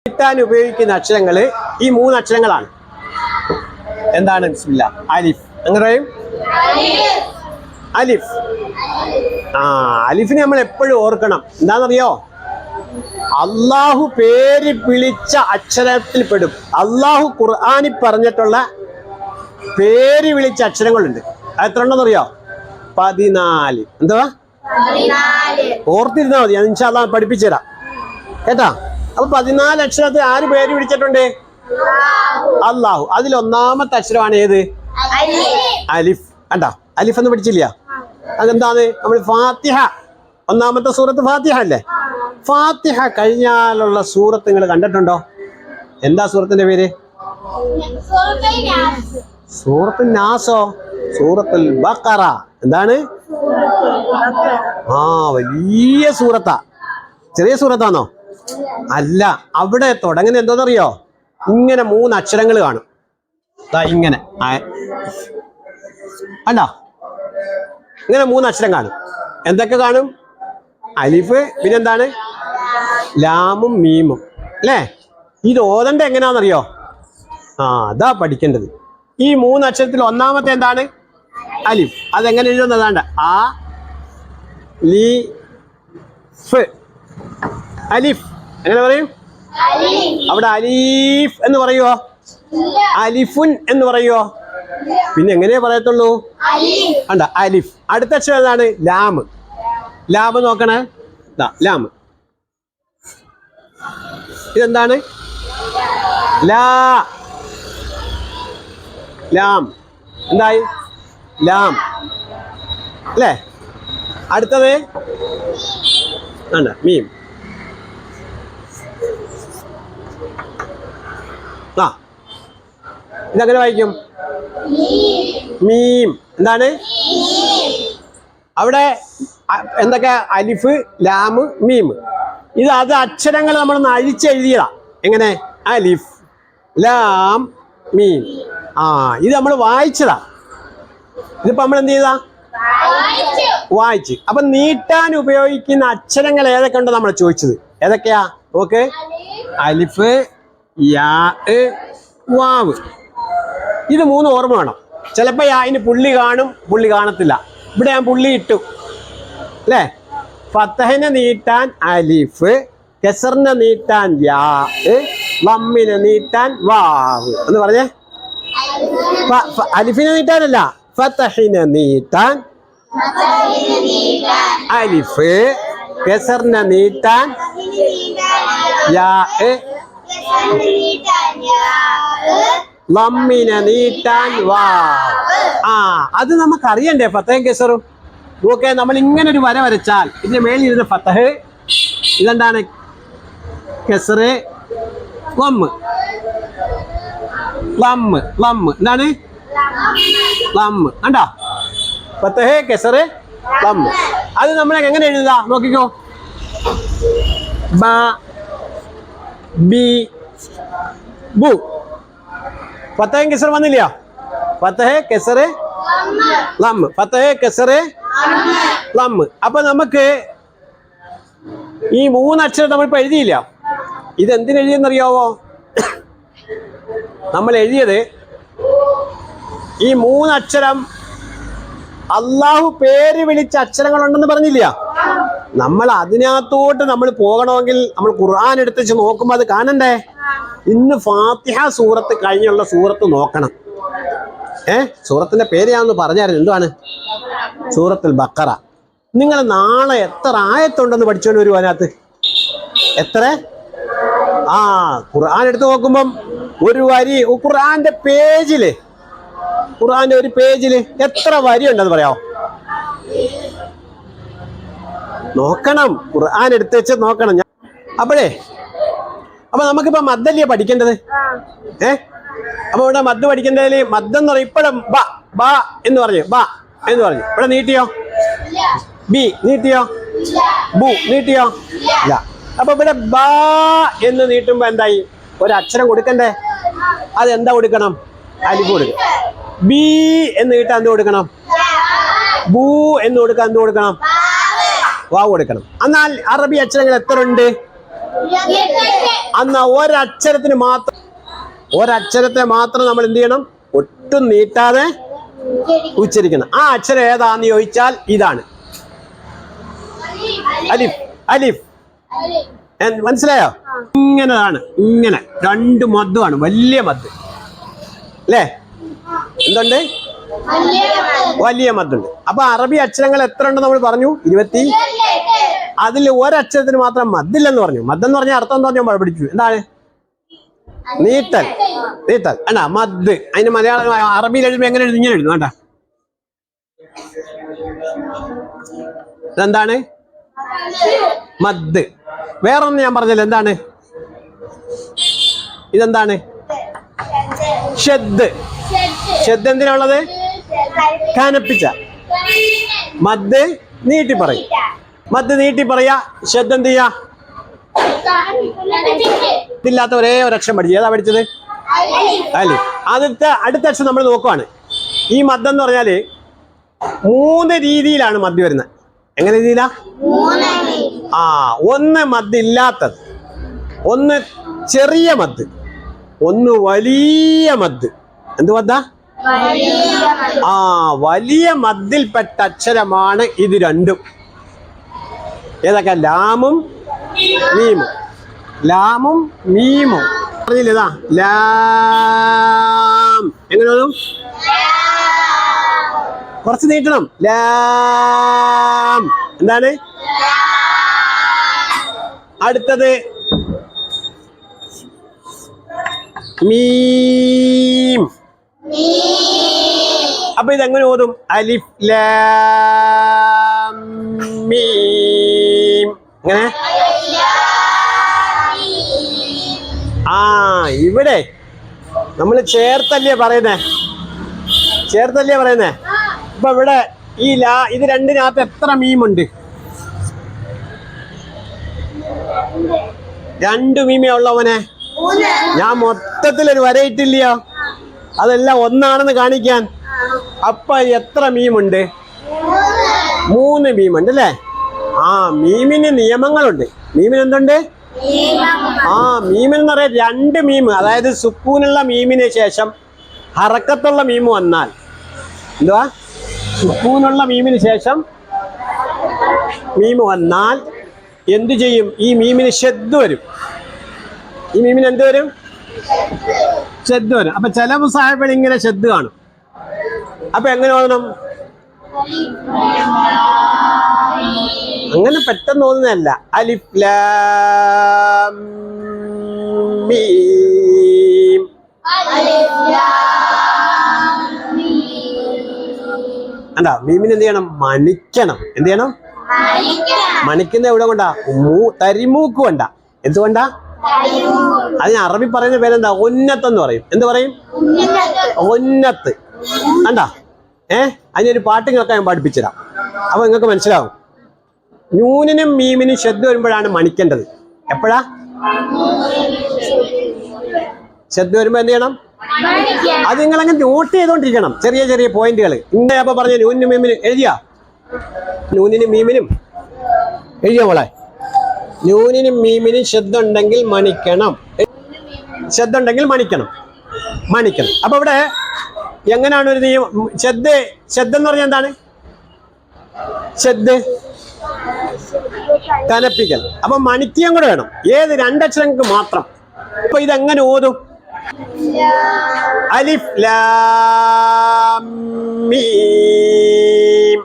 നീട്ടാൻ ഉപയോഗിക്കുന്ന അക്ഷരങ്ങൾ ഈ 3 അക്ഷരങ്ങളാണ്. എന്താണ്? ബിസ്മില്ല. അലിഫ്. അങ്ങനെ പറയും, അലിഫ്. അലിഫിനെ നമ്മൾ എപ്പോഴും ഓർക്കണം. എന്താണെന്നറിയോ? അള്ളാഹു പേര് വിളിച്ച അക്ഷരത്തിൽ പെടും. അള്ളാഹു ഖുർആനിൽ പറഞ്ഞിട്ടുള്ള പേര് വിളിച്ച അക്ഷരങ്ങളുണ്ട്. എത്ര ഉണ്ടെന്നറിയോ? 14. എന്താ? ഓർത്തിരുന്നാ മതി, ഞാൻ ഇൻഷാ അല്ലാഹ് പഠിപ്പിച്ചു തരാം കേട്ടാ. അപ്പൊ 14 അക്ഷരത്തിൽ ആര് പേര് വിളിച്ചിട്ടുണ്ട്? അള്ളാഹു. അതിൽ ഒന്നാമത്തെ അക്ഷരമാണ് ഏത്? അലിഫ്. കണ്ടാ, അലിഫ് എന്ന് പഠിച്ചില്ല? അതെന്താണ്? നമ്മൾ ഫാത്തിഹ, ഒന്നാമത്തെ സൂറത്ത് ഫാത്തിഹ അല്ലേ? ഫാത്തിഹ കഴിഞ്ഞാലുള്ള സൂറത്ത് നിങ്ങൾ കണ്ടിട്ടുണ്ടോ? എന്താ സൂറത്തിന്റെ പേര്? സൂറത്തുൽ നാസോ? സൂറത്തുൽ ബഖറ. എന്താണ്? വലിയ സൂറത്താ. ചെറിയ സൂറത്താണോ? അല്ല. അവിടെ തുടങ്ങുന്ന എന്തോന്നറിയോ? ഇങ്ങനെ 3 അക്ഷരങ്ങൾ കാണും. ഇങ്ങനെ കണ്ടോ? ഇങ്ങനെ 3 അക്ഷരം കാണും. എന്തൊക്കെ കാണും? അലിഫ്, പിന്നെന്താണ്? ലാമും മീമും അല്ലേ? ഇത് ഓതണ്ട എങ്ങനെയാണെന്നറിയോ? അതാ പഠിക്കേണ്ടത്. ഈ 3 അക്ഷരത്തിൽ ഒന്നാമത്തെ എന്താണ്? അലിഫ്. അതെങ്ങനെ എഴുതുന്നതാണ്ട? ആ ലി ഫ്. അലിഫ്. എങ്ങനെ പറയും? അവിടെ അലീഫ് എന്ന് പറയുവോ? അലിഫുൻ എന്ന് പറയുവോ? പിന്നെ എങ്ങനെയാ പറയത്തുള്ളൂ? അണ്ട അലിഫ്. അടുത്ത അക്ഷരം ഏതാണ്? ലാം. ലാം നോക്കണേ. ലാം. ഇതെന്താണ്? ലാ. ലാം. എന്തായി? ലാം അല്ലേ? അടുത്തത് മീം. ഇതെങ്ങനെ വായിക്കും? മീം. എന്താണ്? അവിടെ എന്തൊക്കെ? അലിഫ്, ലാം, മീം. അത് അക്ഷരങ്ങൾ നമ്മളൊന്ന് അഴിച്ചെഴുതിയതാ. എങ്ങനെ? അലിഫ്, ലാം, മീം. ഇത് നമ്മൾ വായിച്ചതാ. ഇതിപ്പോ നമ്മൾ എന്ത് ചെയ്താ? വായിച്ച്. അപ്പൊ നീട്ടാൻ ഉപയോഗിക്കുന്ന അക്ഷരങ്ങൾ ഏതൊക്കെ ഉണ്ടോ നമ്മൾ ചോദിച്ചത്. ഏതൊക്കെയാ? ഓക്കെ. അലിഫ്, യാ, വാവ്. ഇത് 3 ഓർമ്മ വേണം. ചിലപ്പോ അതിന് പുള്ളി കാണും, പുള്ളി കാണത്തില്ല. ഇവിടെ ഞാൻ പുള്ളി ഇട്ടു അല്ലേ? ഫത്തഹിനെ നീട്ടാൻ അലിഫ്, കെസറിനെ നീട്ടാൻ യാ, ലമ്മിനെ നീട്ടാൻ വാവ് എന്ന് പറഞ്ഞേ. അലിഫിനെ നീട്ടാനല്ല, ഫത്തഹിനെ നീട്ടാൻ അലിഫ്, കെസറിനെ നീട്ടാൻ യാ, ലമ്മിനെ നീട്ടാൻ വാവ്. അത് നമുക്ക് അറിയണ്ടേ ഫത്തഹും കെസറും. ഓക്കെ. നമ്മൾ ഇങ്ങനെ ഒരു വര വരച്ചാൽ ഇതിന്റെ മേളിൽ ഇരുന്ന ഫത്തഹ്, ഇതെന്താണ്? കെസറ്, ലമ്മ്. ലമ്മ്, ലമ്മ്. എന്താണ്? ലമ്മ്. കണ്ടോ? ഫത്തഹ്, കെസറ്, ലമ്മ്. അത് നമ്മൾ എങ്ങനെ എഴുതുക നോക്കിക്കോ. ബ, ബി, ബു. ഫത്തഹും കെസറും വന്നില്ല? ഫത്തഹ്, കെസറ്, ലമ്മ്. ഫത്തഹ്, കെസറ്, ലമ്മ്. അപ്പൊ നമുക്ക് ഈ 3 അക്ഷരം നമ്മളിപ്പോ എഴുതിയില്ല. ഇതെന്തിനെഴുതിയെന്നറിയാവോ? നമ്മൾ എഴുതിയത് ഈ 3 അക്ഷരം അള്ളാഹു പേര് വിളിച്ച അക്ഷരങ്ങളുണ്ടെന്ന് പറഞ്ഞില്ല? നമ്മൾ അതിനകത്തോട്ട് നമ്മൾ പോകണമെങ്കിൽ നമ്മൾ ഖുർആൻ എടുത്ത് വെച്ച് നോക്കുമ്പോൾ അത് കാണണ്ടേ? ഇന്ന് ഫാത്തിഹ സൂറത്ത് കഴിഞ്ഞുള്ള സൂറത്ത് നോക്കണം. സൂറത്തിന്റെ പേര് ഞാനൊന്ന് പറഞ്ഞായിരുന്നു. എന്താണ്? സൂറത്തുൽ ബഖറ. നിങ്ങൾ നാളെ എത്ര ആയത്തുണ്ടെന്ന് പഠിച്ചുകൊണ്ട് വരും അതിനകത്ത്? എത്ര? ഖുർആൻ എടുത്ത് നോക്കുമ്പം ഒരു വരി, ഖുർആന്റെ പേജില്, ഖുർആന്റെ ഒരു പേജില് എത്ര വരി ഉണ്ടെന്ന് പറയാമോ? നോക്കണം. ഖുർആൻ എടുത്ത് വെച്ച് നോക്കണം. അപ്പൊ നമുക്കിപ്പോ മദ്ദല്ലേ പഠിക്കേണ്ടത്? അപ്പൊ ഇവിടെ മദ് പഠിക്കേണ്ടതിൽ മദ്ദെന്ന് പറയും. ഇപ്പോഴും ബ ബ എന്ന് പറഞ്ഞു, ബ എന്ന് പറഞ്ഞു. ഇവിടെ നീട്ടിയോ? ബി നീട്ടിയോ? ബു നീട്ടിയോ? ഇല്ല. അപ്പൊ ഇവിടെ ബ എന്ന് നീട്ടുമ്പോ എന്തായി? ഒരു അക്ഷരം കൊടുക്കണ്ടേ? അതെന്താ കൊടുക്കണം? അലിഫ് കൊടുക്കണം. ബി എന്ന് നീട്ടാൻ എന്ത് കൊടുക്കണം? ബു എന്ന് കൊടുക്കാൻ എന്ത് കൊടുക്കണം? വാവ് കൊടുക്കണം. എന്നാൽ അറബി അക്ഷരങ്ങൾ എത്ര ഉണ്ട്? അന്ന് ഒരക്ഷരത്തെ മാത്രം നമ്മൾ എന്ത് ചെയ്യണം? ഒട്ടും നീട്ടാതെ ഉച്ചരിക്കണം. ആ അക്ഷരം ഏതാന്ന് ചോദിച്ചാൽ ഇതാണ് അലിഫ്. അലിഫ് മനസ്സിലായോ? ഇങ്ങനെയാണ്. ഇങ്ങനെ 2 മദ്ദുമാണ്, വലിയ മദ് അല്ലേ? എന്തുണ്ട്? വലിയ മദ്ദുണ്ട്. അപ്പൊ അറബി അക്ഷരങ്ങൾ എത്ര ഉണ്ടെന്ന് നമ്മൾ പറഞ്ഞു? 20. അതിൽ ഒരക്ഷരത്തിന് മാത്രം മദ്ദില്ലെന്ന് പറഞ്ഞു. മദ്ദെന്ന് പറഞ്ഞാൽ അർത്ഥം എന്താ ഞാൻ പഠിപ്പിച്ചു. എന്താണ്? നീട്ടൽ. നീട്ടൽ അല്ല മദ്. അതിന് മലയാളം അറബിയിൽ എഴുതുമ്പോൾ എങ്ങനെ എഴുതും? ഇങ്ങനെ എഴുതും. വേണ്ട, ഇതെന്താണ്? മദ്. വേറൊന്നും ഞാൻ പറഞ്ഞല്ലോ. എന്താണ്? ഇതെന്താണ്? ഷദ്. ഷദ് എന്തിനുള്ളത്? കനപ്പിച്ച. മദ് നീട്ടി പറയും. മദ് നീട്ടി പറയാ. ഷദ് എന്ത് ചെയ്യാ? ഇതില്ലാത്ത ഒരേ ഒരു അക്ഷരം പഠിച്ചു. ഏതാ പഠിച്ചത്? അലിഫ്. അടുത്ത അക്ഷരം നമ്മൾ നോക്കുവാണ്. ഈ മദ് എന്ന് പറഞ്ഞാല് 3 രീതിയിലാണ് മദ് വരുന്നത്. എങ്ങനെ രീതിയിലാ? ഒന്ന് മദ് ഇല്ലാത്തത്, ഒന്ന് ചെറിയ മദ്, ഒന്ന് വലിയ മദ്. എന്ത് മദ്ദാ? വലിയ മദ്ദിൽപ്പെട്ട അക്ഷരമാണ് ഇത് രണ്ടും. ഏതൊക്കെ? ലാമും മീമും. ലാമും മീമും പറഞ്ഞില്ലേതാ? ലാം. എങ്ങനെ വരും? കുറച്ച് നീട്ടണം. ലാം. എന്താണ്? അടുത്തത് മീം. അപ്പൊ ഇതെങ്ങനെ ഓതും? അലിഫ് ലാം മീം. എങ്ങനെ? ഇവിടെ നമ്മൾ ചേർത്തല്ലേ പറയുന്നേ? അപ്പൊ ഇവിടെ ഈ ഇത് രണ്ടിനകത്ത് എത്ര മീമുണ്ട്? 2 മീമേ ഉള്ളവനെ. ഞാൻ മൊത്തത്തിലൊരു വരയിട്ടില്ലയോ? അതെല്ലാം ഒന്നാണെന്ന് കാണിക്കാൻ. അപ്പൊ എത്ര മീമുണ്ട്? 3 മീമുണ്ട് അല്ലേ? മീമിന് നിയമങ്ങളുണ്ട്. മീമിന് എന്തുണ്ട്? മീമിന് എന്ന് പറയാൻ 2 മീമ്, അതായത് സുക്കൂനുള്ള മീമിന് ശേഷം ഹറക്കത്തുള്ള മീമ് വന്നാൽ, എന്തുവാ? സുക്കൂനുള്ള മീമിന് ശേഷം മീമ് വന്നാൽ എന്തു ചെയ്യും? ഈ മീമിന് ഷദ് വരും. ഈ മീമിന് എന്ത് വരും? ഷദ് വരും. അപ്പൊ ചില മുസാഹിബുകൾ ഇങ്ങനെ ഷദ് കാണും. അപ്പൊ എങ്ങനെ ഓതണം? അങ്ങനെ പെട്ടെന്ന് ഓതുന്നതല്ല. അലിഫ് ലാം മീം. എന്താ? മീമിന് എന്ത് ചെയ്യണം? മണിക്കണം. എന്ത് ചെയ്യണം? മണിക്കുന്ന എവിടെ കൊണ്ടാ? തരിമൂക്ക് കൊണ്ട. എന്തുകൊണ്ടാ? അതിന് അറബി പറയുന്ന പേരെന്താ? ഉന്നത്ത് എന്ന് പറയും. എന്ത് പറയും? ഉന്നത്ത്. കണ്ടാ? അതിനൊരു പാട്ട് കേൾക്കാൻ ഞാൻ പഠിപ്പിച്ചിടാം. അപ്പൊ നിങ്ങൾക്ക് മനസ്സിലാവും. നൂനിനും മീമിനും ഷദ് വരുമ്പോഴാണ് മണിക്കേണ്ടത്. എപ്പോഴാ? ഷദ് വരുമ്പോ എന്ത് ചെയ്യണം? അത് നിങ്ങളങ്ങ് നോട്ട് ചെയ്തോണ്ടിരിക്കണം, ചെറിയ ചെറിയ പോയിന്റുകൾ. ഇങ്ങനെ അപ്പൊ പറഞ്ഞ നൂനിനും മീമിനും എഴുതിയാ? നൂനിനും മീമിനും എഴുതിയ മോളെ? നൂനിനും മീമിനും ഷദ് ഉണ്ടെങ്കിൽ മണിക്കണം. ഷദ് ഉണ്ടെങ്കിൽ മണിക്കണം. അപ്പൊ ഇവിടെ എങ്ങനെയാണ് ഒരു നിയമം? ഷദ് എന്ന് പറഞ്ഞാൽ എന്താണ്? ഷദ് കനപ്പിക്കൽ. അപ്പൊ മണിക്കാൻ കൂടെ വേണം. ഏത്? 2 അക്ഷരങ്ങൾക്ക് മാത്രം. അപ്പൊ ഇതെങ്ങനെ ഓതും? അലിഫ് ലാം മീം.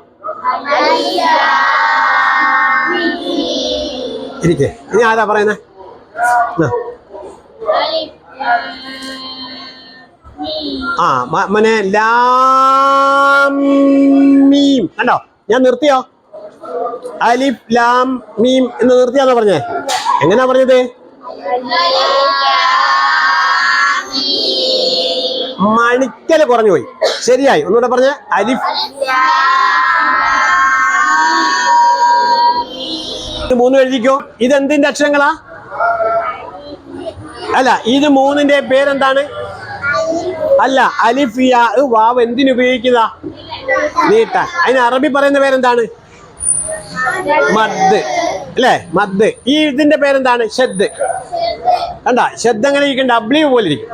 ഇരിക്കേ, ഇനി ആരാ പറയുന്നേ? മനെ ലാം മീം. കണ്ടോ? ഞാൻ നിർത്തിയോ? അലിഫ് ലാം മീം എന്ന് നിർത്തിയാണോ പറഞ്ഞേ? എങ്ങനെയാ പറഞ്ഞത്? മണിക്കല് കുറഞ്ഞു പോയി. ശരിയായി. ഒന്നുകൂടെ പറഞ്ഞേ. അലിഫ് 3 എഴുതിക്കോ. ഇതെന്തിന്റെ അക്ഷരങ്ങളാ? അല്ല, ഇത് 3ന്റെ പേരെന്താണ്? അല്ല, അലിഫ് യാ വാവ് എന്തിനുപയോഗിക്കുക? നീട്ടാൻ. അതിന് അറബി പറയുന്ന പേരെന്താണ്? മദ്. അല്ലേ? മദ്. ഈ ഇതിന്റെ പേരെന്താണ്? ഷദ്. കണ്ട ഷദ് എങ്ങനെ ഇരിക്കും? W പോലെ ഇരിക്കും.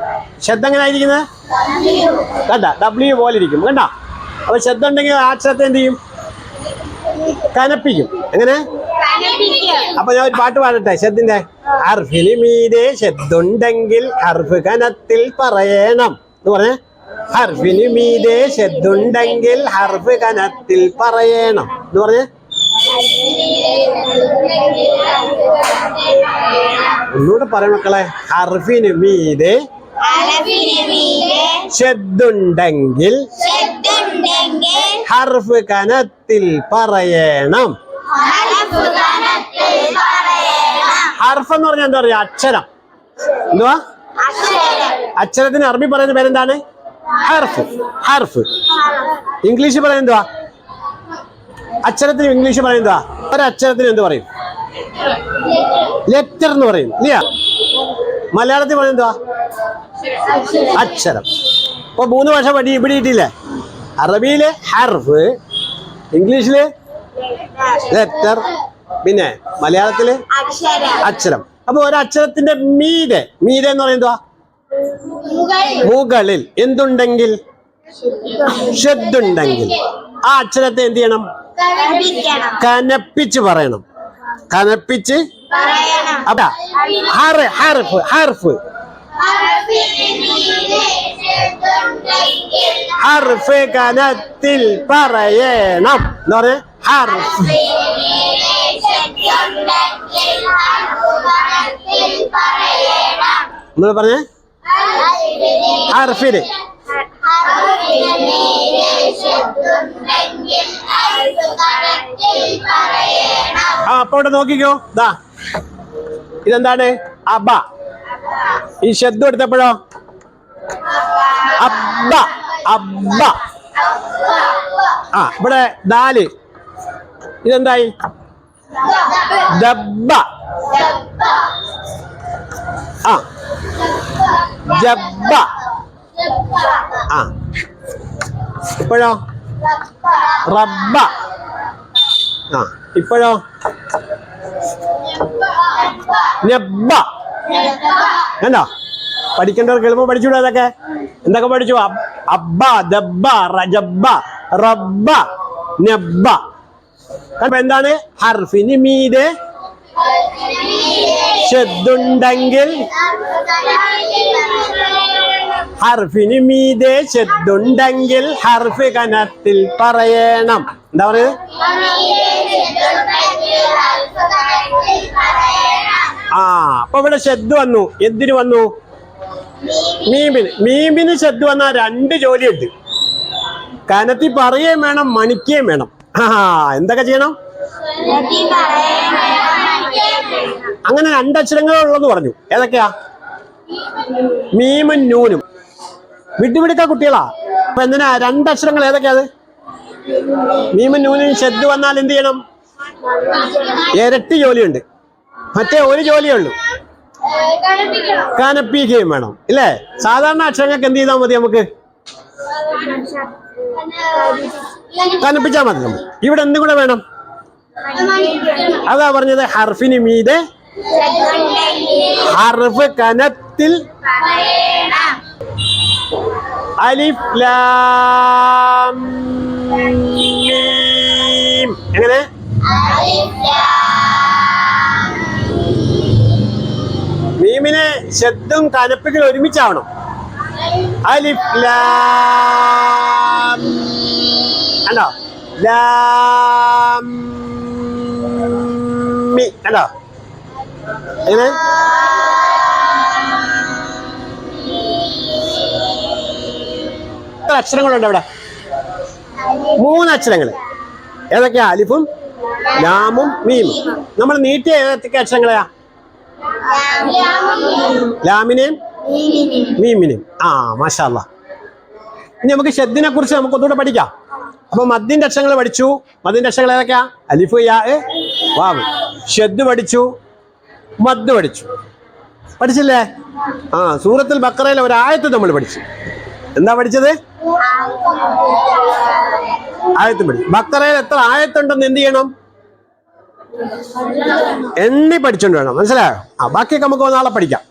ഷദ് എങ്ങനെ ആയിരിക്കുന്നത്? കണ്ട W പോലെ ഇരിക്കും. കണ്ട അപ്പൊ ഷദ് ഉണ്ടെങ്കിൽ ആ അക്ഷരത്തെ എന്ത് ചെയ്യും? കനപ്പിക്കും. എങ്ങനെ? അപ്പൊ ഞാൻ ഒരു പാട്ട് പാടട്ടെ ഷദ്ദിന്റെ. ഹർഫിന് മീതെ ഷദ്ദുണ്ടെങ്കിൽ ഹർഫ് കനത്തിൽ പറയണം എന്ന് പറഞ്ഞേ. ഹർഫിന് മീതെ ഷദ്ദുണ്ടെങ്കിൽ ഹർഫ് കനത്തിൽ പറയണം എന്ന് പറഞ്ഞേ. ഒന്നുകൂടെ പറയാം മക്കളെ. ഹർഫിന് മീതെ ഷദ്ദുണ്ടെങ്കിൽ ഹർഫ് കനത്തിൽ പറയണം. ഹർഫ് എന്ന് പറഞ്ഞാൽ എന്താ പറയാ? അക്ഷരം. എന്തുവാ? അക്ഷരത്തിന് അറബി പറയുന്ന പേരെന്താണ്? ഹർഫ്. ഹർഫ്. ഇംഗ്ലീഷ് പറയുന്നത് എന്തുവാ? അക്ഷരത്തിന് ഇംഗ്ലീഷ് പറയുന്നതാ? ഒരക്ഷരത്തിന് എന്ത് പറയും? ലെറ്റർ എന്ന് പറയും. ഇല്ല, മലയാളത്തിൽ പറയുന്നതാ അക്ഷരം. ഇപ്പൊ 3 ഭാഷ പിടിയിട്ടില്ലേ? അറബിയില് ഹർഫ്, ഇംഗ്ലീഷില് ലെറ്റർ, പിന്നെ മലയാളത്തില് അക്ഷരം. അപ്പൊ ഒരക്ഷരത്തിന്റെ മീതെ, മീതെ എന്ന് പറയുന്നതാ മുകളിൽ എന്തുണ്ടെങ്കിൽ? ഷദ്ദുണ്ടെങ്കിൽ ആ അക്ഷരത്തെ എന്ത് ചെയ്യണം? കനപ്പിച്ച് പറയണം. കനപ്പിച്ച് അതാ ഹർഫ്. ഹർഫ് ഹർഫ് കനത്തിൽ പറയണം എന്ന് പറഞ്ഞ ഹർഫ്. നിങ്ങൾ പറഞ്ഞേ ഹർഫിന്. അപ്പൊ ഇവിടെ നോക്കിക്കോ. ദാ ഇതെന്താണ്? അബ. ഈ ശബ്ദം എടുത്തപ്പോഴോ? അബ്ബ. അബ്ബ. ഇവിടെ ദാല്. ഇതെന്തായി? ദബ്ബ. ജബ്ബ. ഇപ്പോഴോ? റബ്ബ. ഇപ്പോഴോ? നബ്ബ. കണ്ടോ? പഠിക്കേണ്ടവർക്ക് എളുപ്പം പഠിച്ചൂടെ? അതൊക്കെ എന്തൊക്കെ പഠിച്ചു? അബ്ബ, ദബ്ബ, റജബ്ബ, റബ്ബ, നബ്ബ. അപ്പൊ എന്താണ്? ഹർഫിന് മീതെ ഷദ്ദുണ്ടെങ്കിൽ, ഹർഫിന് മീതെ ഷദ്ദുണ്ടെങ്കിൽ ഹർഫ് കനത്തിൽ പറയണം. എന്താ പറയുന്നത്? അപ്പൊ ഇവിടെ ഷദ്ദ് വന്നു. എന്തിനു വന്നു? മീമിന്. മീമിന് ഷദ്ദ് വന്നാൽ 2 ജോലിയുണ്ട്. കനത്തി പറയുകയും വേണം, മണിക്കുകയും വേണം. എന്തൊക്കെ ചെയ്യണം? അങ്ങനെ 2 അക്ഷരങ്ങളുള്ളെന്ന് പറഞ്ഞു. ഏതൊക്കെയാ? മീമും നൂനും. വിട്ടുപിടിക്ക കുട്ടികളാ. അപ്പൊ എന്തിനാ 2 അക്ഷരങ്ങൾ? ഏതൊക്കെയാ അത്? മീമും നൂനും ഷദ്ദ് വന്നാൽ എന്ത് ചെയ്യണം? ഇരട്ടി ജോലിയുണ്ട്. മറ്റേ 1 ജോലിയേ ഉള്ളൂ, കനപ്പിക്കുകയും വേണം. ഇല്ലേ? സാധാരണ അക്ഷരങ്ങൾക്ക് എന്ത് ചെയ്താൽ മതി? നമുക്ക് കനപ്പിച്ചാൽ മതി. നമ്മൾ ഇവിടെ എന്തും കൂടെ വേണം. അതാ പറഞ്ഞത് ഹർഫിന് മീതെ ഹർഫ് കനത്തിൽ. അലിഫ് ലാം മീം. എങ്ങനെ? മീമിനെ ശബ്ദം കനപ്പിക്കൽ ഒരുമിച്ചാവണം. അലിഫ് ലാം. കണ്ടോ? ലാം മീ. കണ്ടോ? എങ്ങനെ? എത്ര അക്ഷരങ്ങളുണ്ട് അവിടെ? 3 അക്ഷരങ്ങൾ. ഏതൊക്കെയാ? അലിഫും ലാമും മീമും. നമ്മൾ നീട്ടിയ ഏതൊക്കെ അക്ഷരങ്ങളെയാ? ലാമിനെയും മീമിനെയും. മാഷാ അല്ലാഹ്. ഇനി നമുക്ക് ഷദ്ദിനെ കുറിച്ച് നമുക്ക് ഒന്നുകൂടെ പഠിക്കാം. അപ്പൊ മദ്ദിന്റെ അക്ഷരങ്ങൾ പഠിച്ചു. മദ്ദിന്റെ അക്ഷരങ്ങൾ ഏതൊക്കെയാ? അലിഫ്, യാ, വാവ്. ഷദ്ദ് പഠിച്ചു, മദ് പഠിച്ചു. പഠിച്ചില്ലേ? സൂറത്തുൽ ബഖറയിലെ ഒരു ആയത്ത് നമ്മൾ പഠിച്ചു. എന്താ പഠിച്ചത്? ആയത്തും പഠിച്ചു. ബഖറയിൽ എത്ര ആയത്തുണ്ടെന്ന് എന്ത് ചെയ്യണം? എണ്ണി പഠിച്ചോണ്ട് വേണം, മനസ്സിലായോ? ബാക്കിയൊക്കെ നമുക്ക് നാളെ പഠിക്കാം.